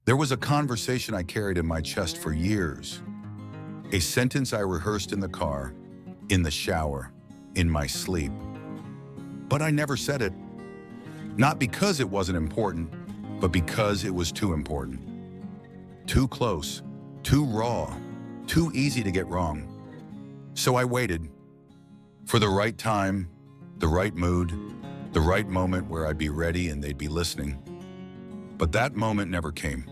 There was a conversation I carried in my chest for years, a sentence I rehearsed in the car, in the shower, in my sleep. But I never said it, not because it wasn't important, but because it was too important. Too close, too raw, too easy to get wrong. So I waited for the right time, the right mood, the right moment where I'd be ready and they'd be listening. But that moment never came,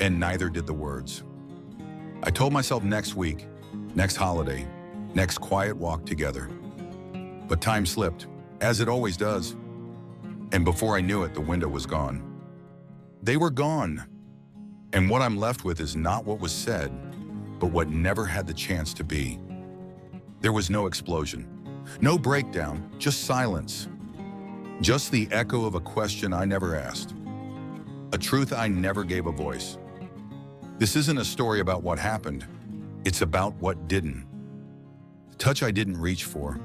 and neither did the words. I told myself next week, next holiday, next quiet walk together. But time slipped, as it always does. And before I knew it, the window was gone. They were gone. And what I'm left with is not what was said, but what never had the chance to be. There was no explosion, no breakdown, just silence. Just the echo of a question I never asked, a truth I never gave a voice. This isn't a story about what happened. It's about what didn't. The touch I didn't reach for,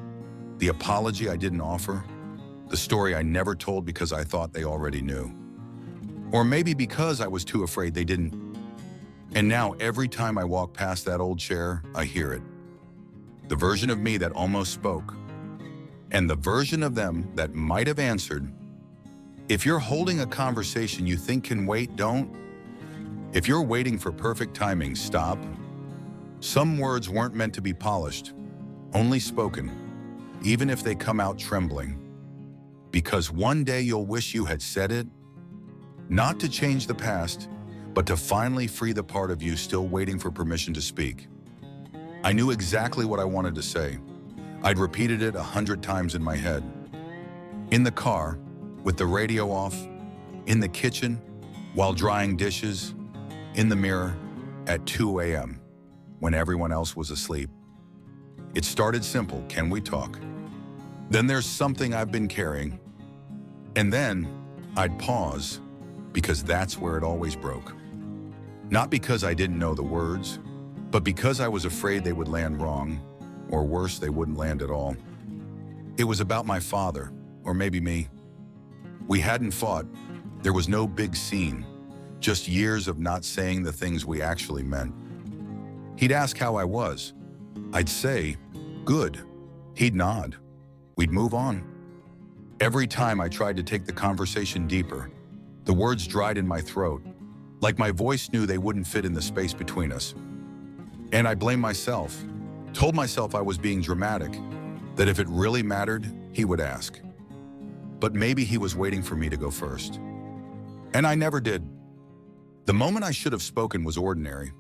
the apology I didn't offer, the story I never told because I thought they already knew. Or maybe because I was too afraid they didn't. And now every time I walk past that old chair, I hear it. The version of me that almost spoke, and the version of them that might have answered. If you're holding a conversation you think can wait, don't. If you're waiting for perfect timing, stop. Some words weren't meant to be polished, only spoken, even if they come out trembling. Because one day you'll wish you had said it, not to change the past, but to finally free the part of you still waiting for permission to speak. I knew exactly what I wanted to say. I'd repeated it 100 times in my head. In the car, with the radio off, in the kitchen, while drying dishes, in the mirror, at 2 a.m., when everyone else was asleep. It started simple, can we talk? Then there's something I've been carrying. And then I'd pause, because that's where it always broke. Not because I didn't know the words, but because I was afraid they would land wrong, or worse, they wouldn't land at all. It was about my father, or maybe me. We hadn't fought. There was no big scene, just years of not saying the things we actually meant. He'd ask how I was. I'd say, good. He'd nod. We'd move on. Every time I tried to take the conversation deeper, the words dried in my throat, like my voice knew they wouldn't fit in the space between us. And I blamed myself, told myself I was being dramatic, that if it really mattered, he would ask. But maybe he was waiting for me to go first. And I never did. The moment I should have spoken was ordinary.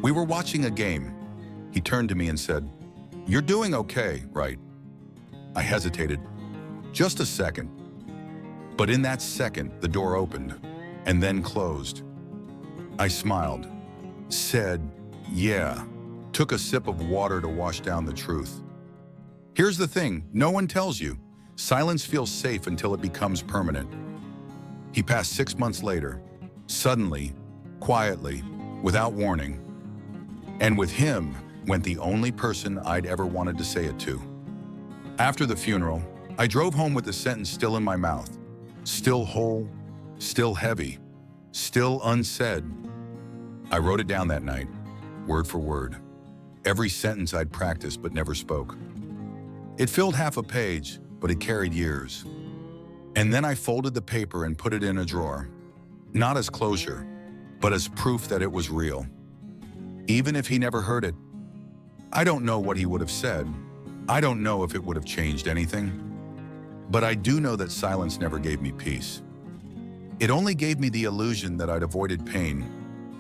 We were watching a game. He turned to me and said, "You're doing okay, right?" I hesitated. Just a second. But in that second, the door opened and then closed. I smiled, said, "Yeah," took a sip of water to wash down the truth. Here's the thing, no one tells you. Silence feels safe until it becomes permanent. He passed 6 months later, suddenly, quietly, without warning. And with him went the only person I'd ever wanted to say it to. After the funeral, I drove home with the sentence still in my mouth. Still whole, still heavy, still unsaid. I wrote it down that night, word for word. Every sentence I'd practiced but never spoke. It filled half a page, but it carried years. And then I folded the paper and put it in a drawer, not as closure, but as proof that it was real. Even if he never heard it, I don't know what he would have said. I don't know if it would have changed anything. But I do know that silence never gave me peace. It only gave me the illusion that I'd avoided pain,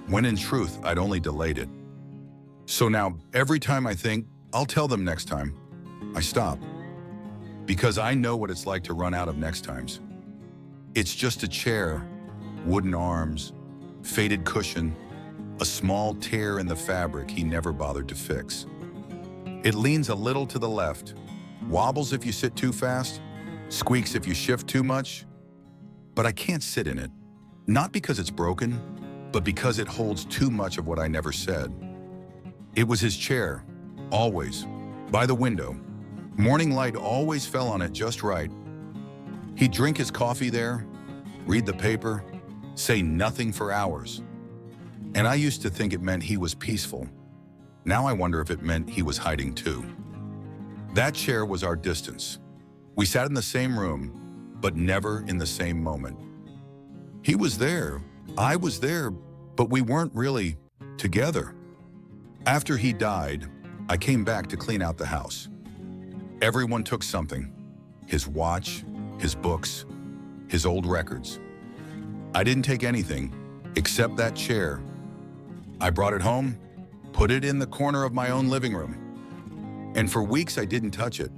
when in truth, I'd only delayed it. So now, every time I think, I'll tell them next time, I stop. Because I know what it's like to run out of next times. It's just a chair, wooden arms, faded cushion, a small tear in the fabric he never bothered to fix. It leans a little to the left, wobbles if you sit too fast, squeaks if you shift too much. But I can't sit in it, not because it's broken, but because it holds too much of what I never said. It was his chair, always, by the window. Morning light always fell on it just right. He'd drink his coffee there, read the paper, say nothing for hours. And I used to think it meant he was peaceful. Now I wonder if it meant he was hiding too. That chair was our distance. We sat in the same room, but never in the same moment. He was there, I was there, but we weren't really together. After he died, I came back to clean out the house. Everyone took something: his watch, his books, his old records. I didn't take anything except that chair. I brought it home, put it in the corner of my own living room. And for weeks I didn't touch it.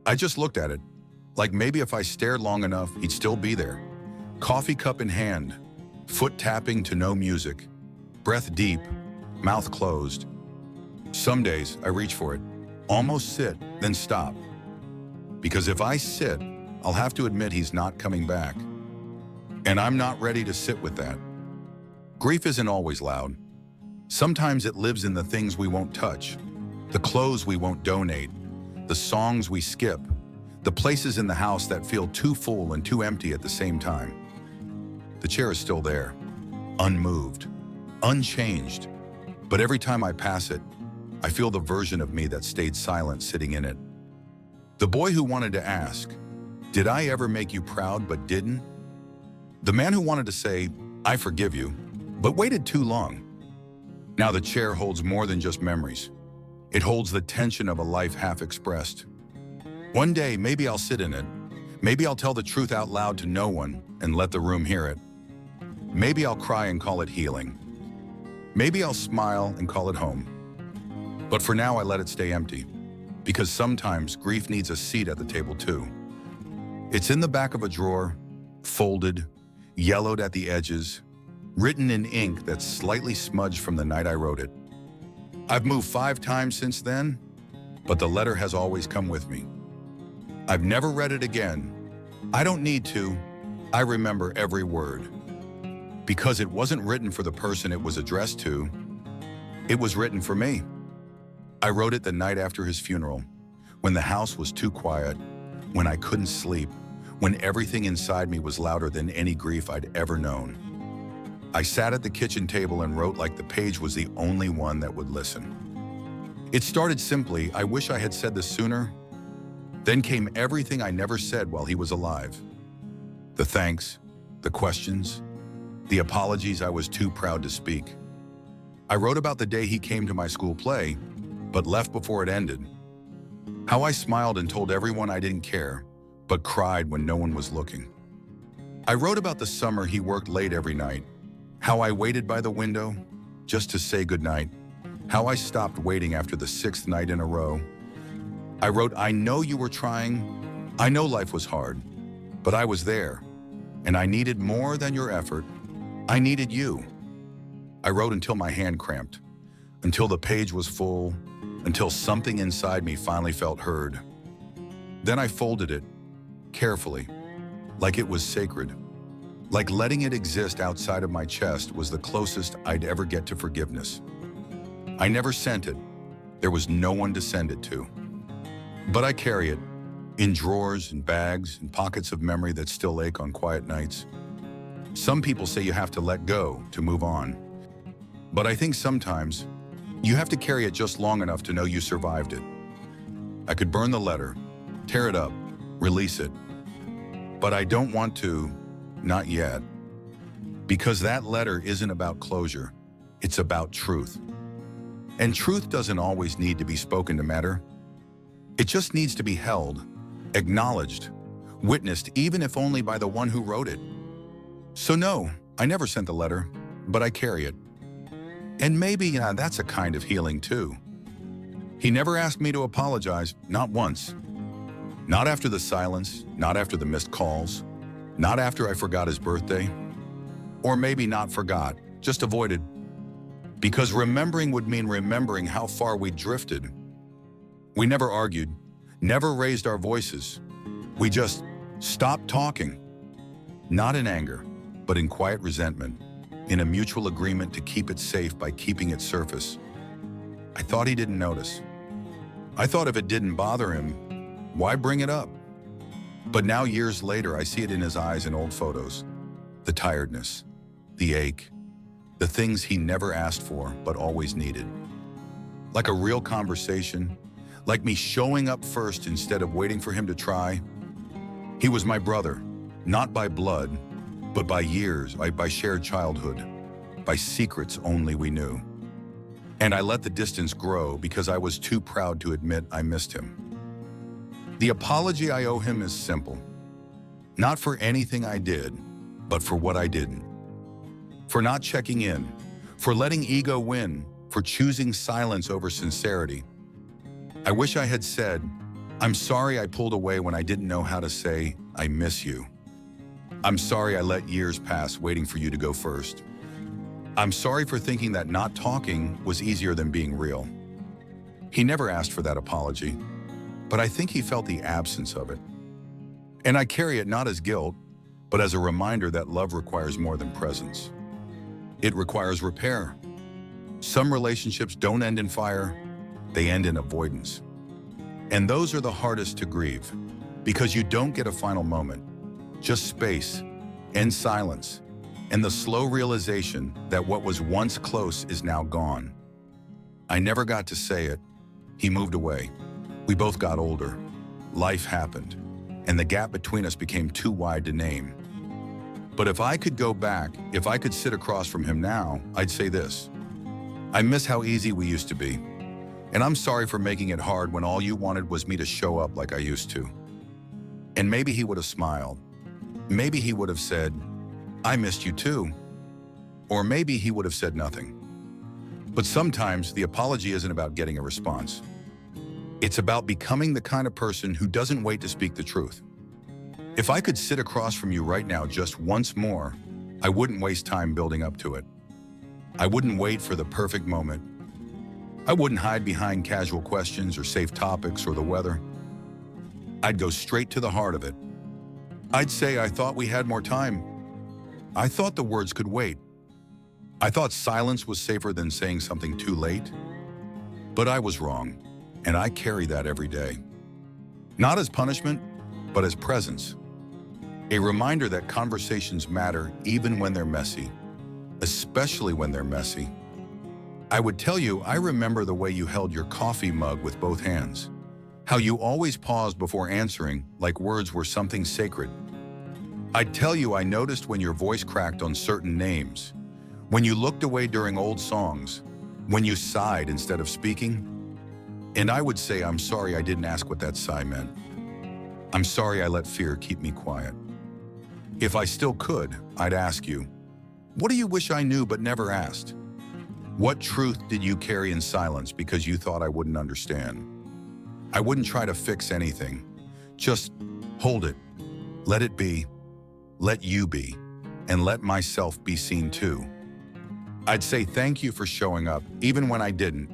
I just looked at it, like maybe if I stared long enough, he'd still be there. Coffee cup in hand, foot tapping to no music, breath deep, mouth closed. Some days I reach for it, almost sit, then stop. Because if I sit, I'll have to admit he's not coming back. And I'm not ready to sit with that. Grief isn't always loud. Sometimes it lives in the things we won't touch, the clothes we won't donate, the songs we skip, the places in the house that feel too full and too empty at the same time. The chair is still there, unmoved, unchanged. But every time I pass it, I feel the version of me that stayed silent sitting in it. The boy who wanted to ask, "Did I ever make you proud but didn't?" The man who wanted to say, "I forgive you," but waited too long. Now the chair holds more than just memories. It holds the tension of a life half expressed. One day, maybe I'll sit in it. Maybe I'll tell the truth out loud to no one and let the room hear it. Maybe I'll cry and call it healing. Maybe I'll smile and call it home. But for now, I let it stay empty, because sometimes grief needs a seat at the table too. It's in the back of a drawer, folded, yellowed at the edges, written in ink that's slightly smudged from the night I wrote it. I've moved 5 times since then, but the letter has always come with me. I've never read it again. I don't need to. I remember every word. Because it wasn't written for the person it was addressed to. It was written for me. I wrote it the night after his funeral, when the house was too quiet, when I couldn't sleep, when everything inside me was louder than any grief I'd ever known. I sat at the kitchen table and wrote like the page was the only one that would listen. It started simply, "I wish I had said this sooner." Then came everything I never said while he was alive. The thanks, the questions, the apologies I was too proud to speak. I wrote about the day he came to my school play, but left before it ended. How I smiled and told everyone I didn't care, but cried when no one was looking. I wrote about the summer he worked late every night, how I waited by the window just to say goodnight, how I stopped waiting after the 6th night in a row. I wrote, "I know you were trying, I know life was hard, but I was there, and I needed more than your effort. I needed you." I wrote until my hand cramped, until the page was full, until something inside me finally felt heard. Then I folded it, carefully, like it was sacred. Like letting it exist outside of my chest was the closest I'd ever get to forgiveness. I never sent it. There was no one to send it to. But I carry it, in drawers and bags and pockets of memory that still ache on quiet nights. Some people say you have to let go to move on. But I think sometimes you have to carry it just long enough to know you survived it. I could burn the letter, tear it up, release it. But I don't want to, not yet. Because that letter isn't about closure, it's about truth. And truth doesn't always need to be spoken to matter. It just needs to be held, acknowledged, witnessed, even if only by the one who wrote it. So no, I never sent the letter, but I carry it. And maybe that's a kind of healing too. He never asked me to apologize, not once. Not after the silence, not after the missed calls, not after I forgot his birthday. Or maybe not forgot, just avoided. Because remembering would mean remembering how far we drifted. We never argued, never raised our voices. We just stopped talking. Not in anger, but in quiet resentment, in a mutual agreement to keep it safe by keeping it surface. I thought he didn't notice. I thought if it didn't bother him, why bring it up? But now, years later, I see it in his eyes in old photos. The tiredness, the ache, the things he never asked for but always needed. Like a real conversation, like me showing up first instead of waiting for him to try. He was my brother, not by blood, but by years, by shared childhood, by secrets only we knew. And I let the distance grow because I was too proud to admit I missed him. The apology I owe him is simple. Not for anything I did, but for what I didn't. For not checking in, for letting ego win, for choosing silence over sincerity. I wish I had said, "I'm sorry I pulled away when I didn't know how to say, I miss you. I'm sorry I let years pass waiting for you to go first. I'm sorry for thinking that not talking was easier than being real." He never asked for that apology, but I think he felt the absence of it. And I carry it not as guilt, but as a reminder that love requires more than presence. It requires repair. Some relationships don't end in fire, they end in avoidance. And those are the hardest to grieve, because you don't get a final moment, just space and silence, and the slow realization that what was once close is now gone. I never got to say it. He moved away. We both got older. Life happened, and the gap between us became too wide to name. But if I could go back, if I could sit across from him now, I'd say this: I miss how easy we used to be, and I'm sorry for making it hard when all you wanted was me to show up like I used to. And maybe he would have smiled. Maybe he would have said, "I missed you too." Or maybe he would have said nothing. But sometimes the apology isn't about getting a response. It's about becoming the kind of person who doesn't wait to speak the truth. If I could sit across from you right now just once more, I wouldn't waste time building up to it. I wouldn't wait for the perfect moment. I wouldn't hide behind casual questions or safe topics or the weather. I'd go straight to the heart of it. I'd say I thought we had more time. I thought the words could wait. I thought silence was safer than saying something too late. But I was wrong, and I carry that every day. Not as punishment, but as presence. A reminder that conversations matter even when they're messy, especially when they're messy. I would tell you, I remember the way you held your coffee mug with both hands, how you always paused before answering like words were something sacred. I'd tell you I noticed when your voice cracked on certain names, when you looked away during old songs, when you sighed instead of speaking. And I would say, I'm sorry I didn't ask what that sigh meant. I'm sorry I let fear keep me quiet. If I still could, I'd ask you, what do you wish I knew but never asked? What truth did you carry in silence because you thought I wouldn't understand? I wouldn't try to fix anything. Just hold it, let it be, let you be, and let myself be seen too. I'd say thank you for showing up, even when I didn't.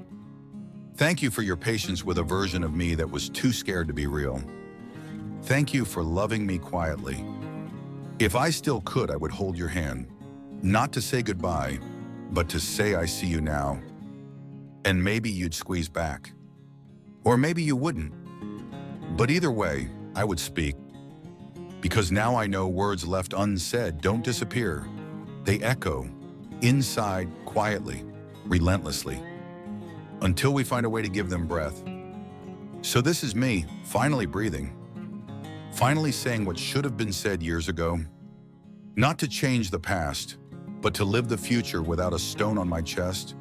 Thank you for your patience with a version of me that was too scared to be real. Thank you for loving me quietly. If I still could, I would hold your hand, not to say goodbye, but to say I see you now. And maybe you'd squeeze back. Or maybe you wouldn't. But either way, I would speak. Because now I know words left unsaid don't disappear. They echo, inside, quietly, relentlessly, until we find a way to give them breath. So this is me, finally breathing. Finally saying what should have been said years ago. Not to change the past, but to live the future without a stone on my chest.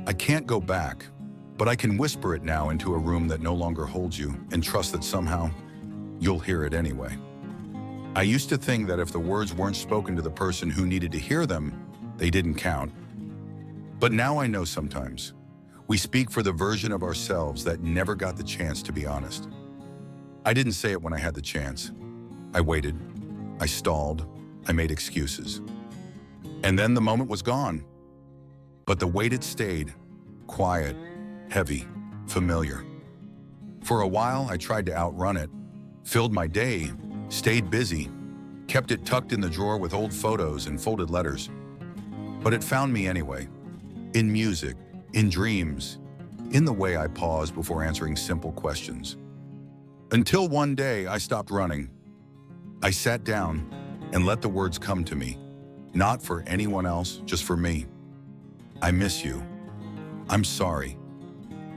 I can't go back, but I can whisper it now into a room that no longer holds you and trust that somehow you'll hear it anyway. I used to think that if the words weren't spoken to the person who needed to hear them, they didn't count. But now I know sometimes we speak for the version of ourselves that never got the chance to be honest. I didn't say it when I had the chance. I waited, I stalled, I made excuses. And then the moment was gone. But the wait, it stayed, quiet, heavy, familiar. For a while, I tried to outrun it, filled my day, stayed busy, kept it tucked in the drawer with old photos and folded letters. But it found me anyway, in music, in dreams, in the way I paused before answering simple questions. Until one day I stopped running. I sat down, and let the words come to me, not for anyone else, just for me. I miss you. I'm sorry.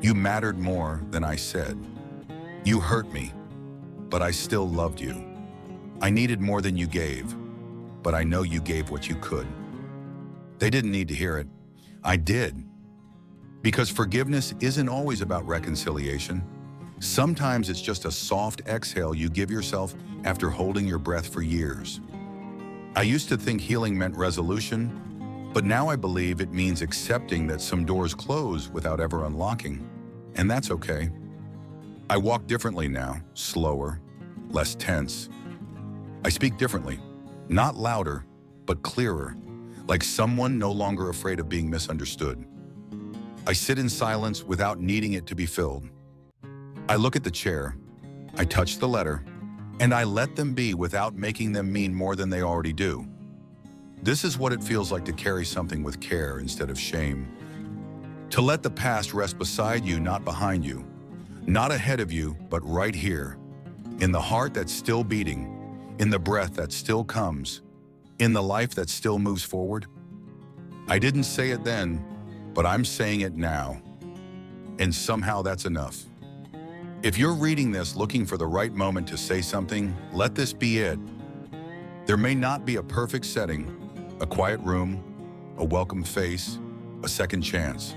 You mattered more than I said. You hurt me, but I still loved you. I needed more than you gave, but I know you gave what you could. They didn't need to hear it. I did. Because forgiveness isn't always about reconciliation. Sometimes it's just a soft exhale you give yourself after holding your breath for years. I used to think healing meant resolution, but now I believe it means accepting that some doors close without ever unlocking. And that's okay. I walk differently now, slower, less tense. I speak differently, not louder, but clearer, like someone no longer afraid of being misunderstood. I sit in silence without needing it to be filled. I look at the chair, I touch the letter, and I let them be without making them mean more than they already do. This is what it feels like to carry something with care instead of shame. To let the past rest beside you, not behind you. Not ahead of you, but right here. In the heart that's still beating, in the breath that still comes, in the life that still moves forward. I didn't say it then, but I'm saying it now. And somehow that's enough. If you're reading this looking for the right moment to say something, let this be it. There may not be a perfect setting, a quiet room, a welcome face, a second chance.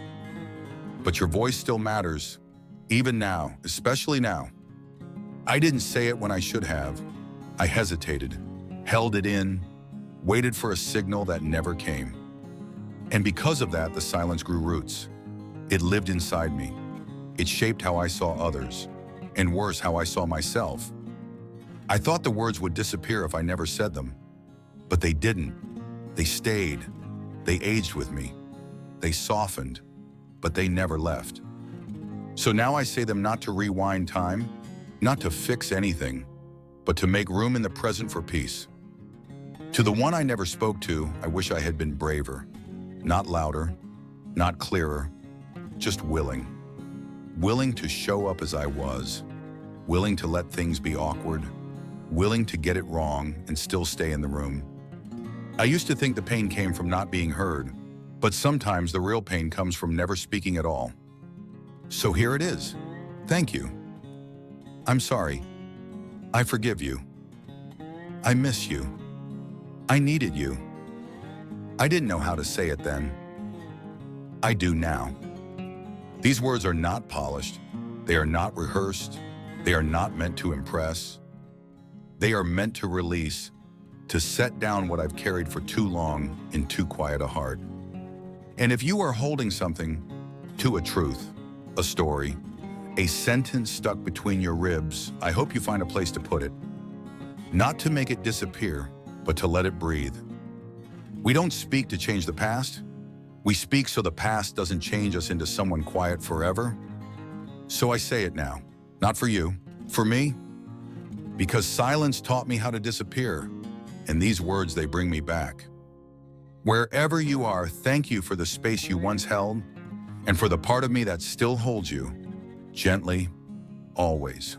But your voice still matters, even now, especially now. I didn't say it when I should have. I hesitated, held it in, waited for a signal that never came. And because of that, the silence grew roots. It lived inside me. It shaped how I saw others, and worse, how I saw myself. I thought the words would disappear if I never said them, but they didn't. They stayed. They aged with me. They softened, but they never left. So now I say them not to rewind time, not to fix anything, but to make room in the present for peace. To the one I never spoke to, I wish I had been braver. Not louder, not clearer, just willing. Willing to show up as I was, willing to let things be awkward, willing to get it wrong and still stay in the room. I used to think the pain came from not being heard, but sometimes the real pain comes from never speaking at all. So here it is. Thank you. I'm sorry. I forgive you. I miss you. I needed you. I didn't know how to say it then. I do now. These words are not polished. They are not rehearsed. They are not meant to impress. They are meant to release, to set down what I've carried for too long in too quiet a heart. And if you are holding something, to a truth, a story, a sentence stuck between your ribs, I hope you find a place to put it. Not to make it disappear, but to let it breathe. We don't speak to change the past. We speak so the past doesn't change us into someone quiet forever. So I say it now, not for you, for me, because silence taught me how to disappear, and these words, they bring me back. Wherever you are, thank you for the space you once held, and for the part of me that still holds you, gently, always.